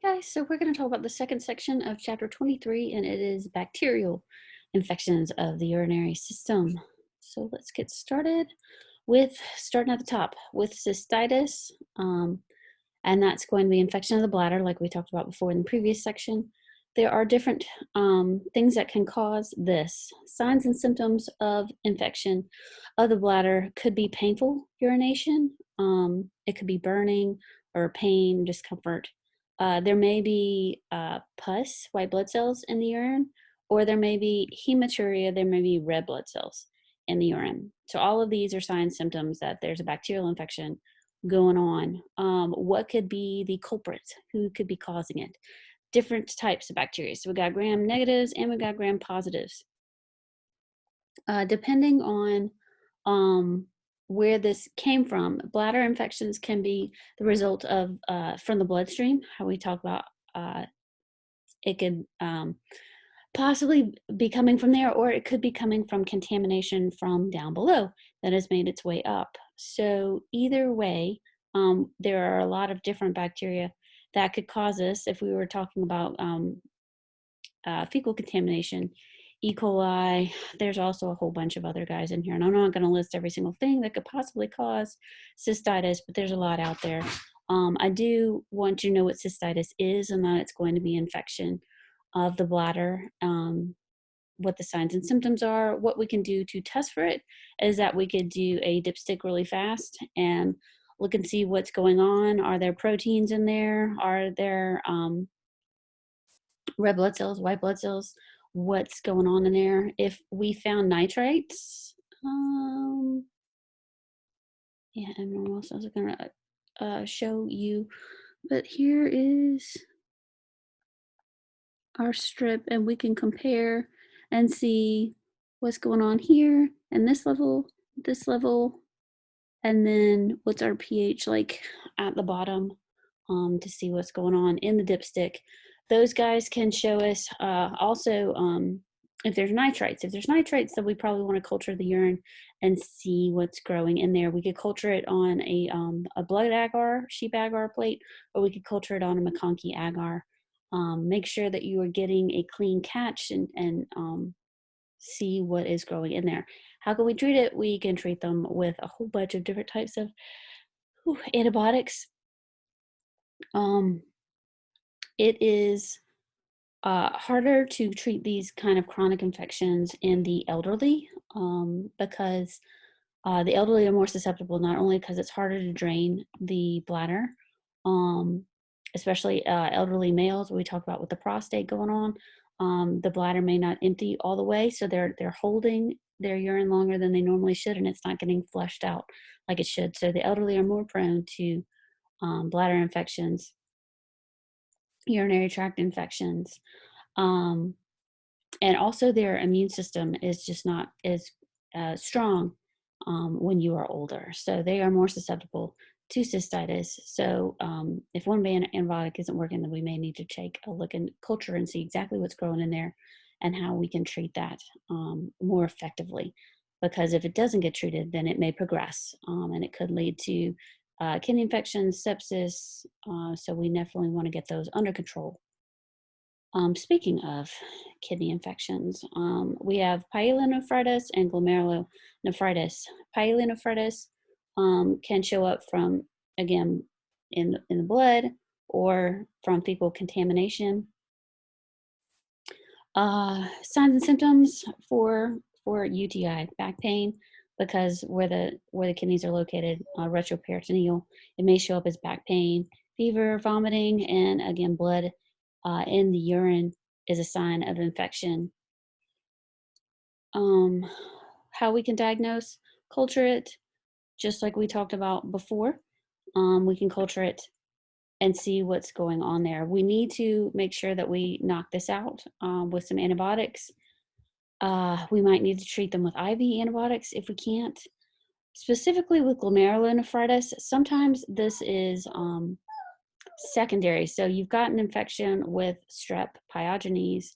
Hey guys, so we're going to talk about the second section of chapter 23, and it is bacterial infections of the urinary system. So let's get started with starting at the top with cystitis, and that's going to be infection of the bladder, like we talked about before in the previous section. There are different things that can cause this. Signs and symptoms of infection of the bladder could be painful urination, it could be burning or pain, discomfort. There may be pus, white blood cells in the urine, or there may be hematuria, there may be red blood cells in the urine. So all of these are signs, symptoms that there's a bacterial infection going on. What could be the culprit? Who could be causing it? Different types of bacteria. So we got gram negatives and we got gram positives. Depending on where this came from, bladder infections can be the result of from the bloodstream. How we talk about it could possibly be coming from there, or it could be coming from contamination from down below that has made its way up. So either way, there are a lot of different bacteria that could cause this. If we were talking about fecal contamination, E. coli, there's also a whole bunch of other guys in here, and I'm not going to list every single thing that could possibly cause cystitis, but there's a lot out there. I do want you to know what cystitis is, and that it's going to be infection of the bladder. What the signs and symptoms are. What we can do to test for it is that we could do a dipstick really fast and look and see what's going on. Are there proteins in there? Are there red blood cells, white blood cells? What's going on in there? If we found nitrates, yeah, abnormal. So I was gonna show you, but here is our strip, and we can compare and see what's going on here and this level, and then what's our pH like at the bottom, to see what's going on in the dipstick. Those guys can show us also if there's nitrates. If there's nitrates, then we probably want to culture the urine and see what's growing in there. We could culture it on a blood agar, sheep agar plate, or we could culture it on a McConkey agar. Make sure that you are getting a clean catch and see what is growing in there. How can we treat it? We can treat them with a whole bunch of different types of antibiotics. It is harder to treat these kind of chronic infections in the elderly, because the elderly are more susceptible, not only because it's harder to drain the bladder, especially elderly males. We talk about with the prostate going on, the bladder may not empty all the way, so they're holding their urine longer than they normally should, and it's not getting flushed out like it should. So the elderly are more prone to bladder infections, urinary tract infections, and also their immune system is just not as strong when you are older. So they are more susceptible to cystitis. So if one antibiotic isn't working, then we may need to take a look and culture and see exactly what's growing in there and how we can treat that more effectively. Because if it doesn't get treated, then it may progress, and it could lead to kidney infections, sepsis. So we definitely want to get those under control. Speaking of kidney infections, we have pyelonephritis and glomerulonephritis. Pyelonephritis can show up from, again, in the blood or from fecal contamination. Signs and symptoms for UTI, back pain, because where the kidneys are located, retroperitoneal, it may show up as back pain, fever, vomiting, and again, blood in the urine is a sign of infection. How we can diagnose, culture it, just like we talked about before. We can culture it and see what's going on there. We need to make sure that we knock this out with some antibiotics. We might need to treat them with IV antibiotics if we can't. Specifically with glomerulonephritis, sometimes this is secondary. So you've got an infection with strep pyogenes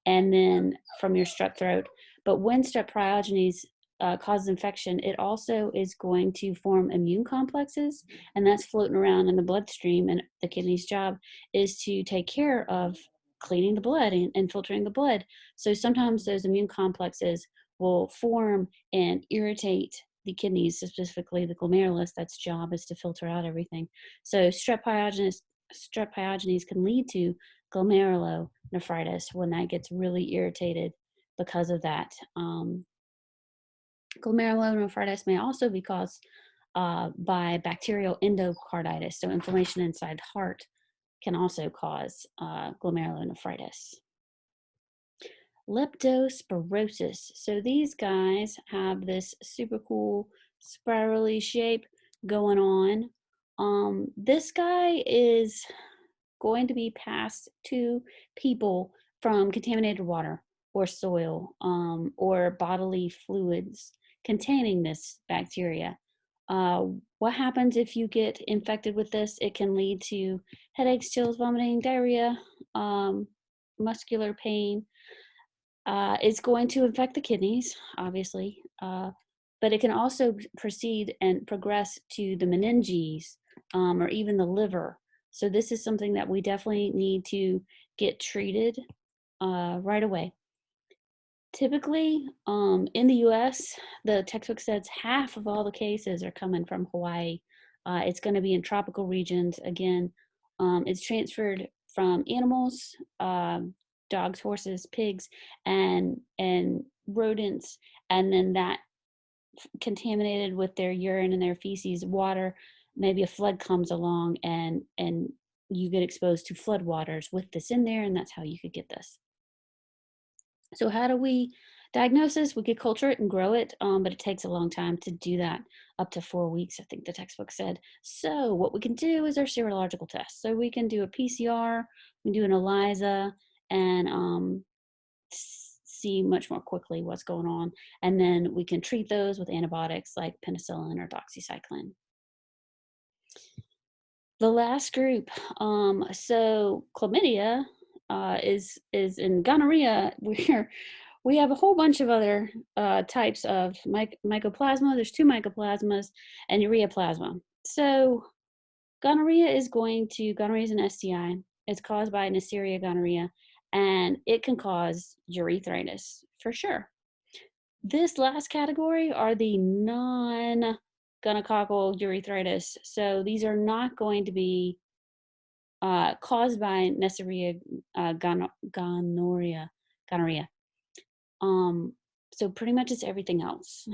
and then from your strep throat. But when strep pyogenes causes infection, it also is going to form immune complexes, and that's floating around in the bloodstream. And the kidney's job is to take care of cleaning the blood and filtering the blood. So sometimes those immune complexes will form and irritate the kidneys, specifically the glomerulus. That's job is to filter out everything. So strep pyogenes can lead to glomerulonephritis when that gets really irritated because of that. Glomerulonephritis may also be caused by bacterial endocarditis. So inflammation inside the heart can also cause glomerulonephritis. Leptospirosis. So these guys have this super cool spirally shape going on. This guy is going to be passed to people from contaminated water or soil or bodily fluids containing this bacteria. What happens if you get infected with this? It can lead to headaches, chills, vomiting, diarrhea, muscular pain. It's going to infect the kidneys, obviously, but it can also proceed and progress to the meninges or even the liver. So this is something that we definitely need to get treated right away. Typically, in the U.S., the textbook says half of all the cases are coming from Hawaii. It's going to be in tropical regions. Again, it's transferred from animals, dogs, horses, pigs, and rodents, and then that contaminated with their urine and their feces, water. Maybe a flood comes along, and you get exposed to flood waters with this in there, and that's how you could get this. So how do we diagnose this? We could culture it and grow it, but it takes a long time to do that, up to 4 weeks, I think the textbook said. So what we can do is our serological test. So we can do a PCR, we can do an ELISA, and see much more quickly what's going on. And then we can treat those with antibiotics like penicillin or doxycycline. The last group, so chlamydia is in gonorrhea. We have a whole bunch of other types of mycoplasma. There's 2 mycoplasmas and ureaplasma. So gonorrhea is an STI. It's caused by Neisseria gonorrhea, and it can cause urethritis for sure. This last category are the non-gonococcal urethritis. So these are not going to be caused by Neisseria gonorrhea. So pretty much it's everything else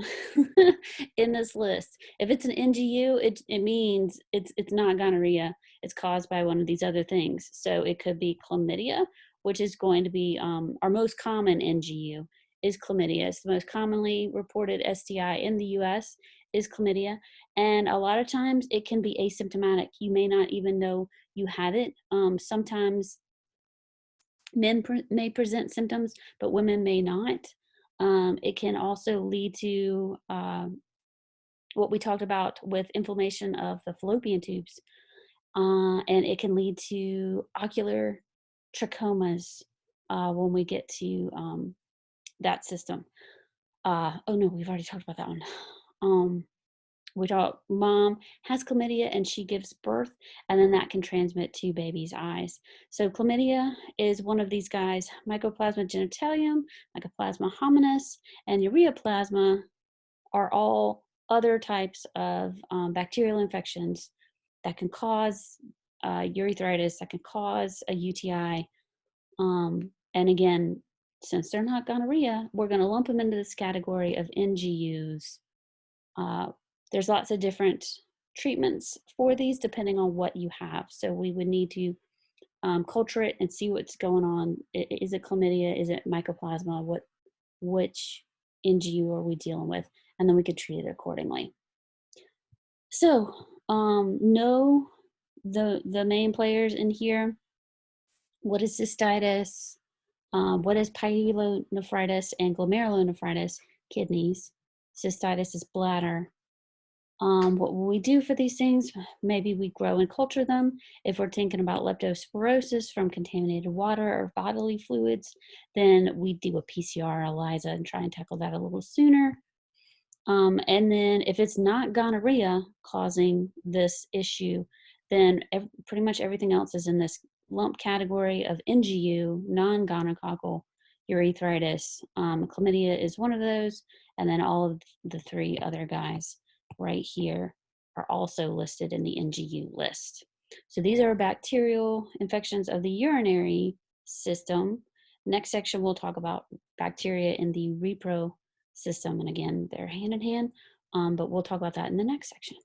in this list. If it's an NGU, it means it's not gonorrhea. It's caused by one of these other things. So it could be chlamydia, which is going to be our most common NGU is chlamydia. It's the most commonly reported STI in the US is chlamydia. And a lot of times it can be asymptomatic. You may not even know you have it. Sometimes men may present symptoms, but women may not. It can also lead to what we talked about with inflammation of the fallopian tubes, and it can lead to ocular trichomas when we get to that system. Oh no, we've already talked about that one. Mom has chlamydia and she gives birth, and then that can transmit to baby's eyes. So chlamydia is one of these guys. Mycoplasma genitalium, Mycoplasma hominis, and ureaplasma are all other types of bacterial infections that can cause urethritis, that can cause a UTI. And again, since they're not gonorrhea, we're going to lump them into this category of NGUs. There's lots of different treatments for these depending on what you have. So we would need to culture it and see what's going on. Is it chlamydia? Is it mycoplasma? Which NGU are we dealing with? And then we could treat it accordingly. So know the main players in here. What is cystitis? What is pyelonephritis and glomerulonephritis? Kidneys. Cystitis is bladder. What will we do for these things? Maybe we grow and culture them. If we're thinking about leptospirosis from contaminated water or bodily fluids, then we do a PCR, ELISA, and try and tackle that a little sooner. And then if it's not gonorrhea causing this issue, then pretty much everything else is in this lump category of NGU, non-gonococcal urethritis. Chlamydia is one of those, and then all of the three other guys right here are also listed in the NGU list. So these are bacterial infections of the urinary system. Next section, we'll talk about bacteria in the repro system. And again, they're hand in hand, but we'll talk about that in the next section.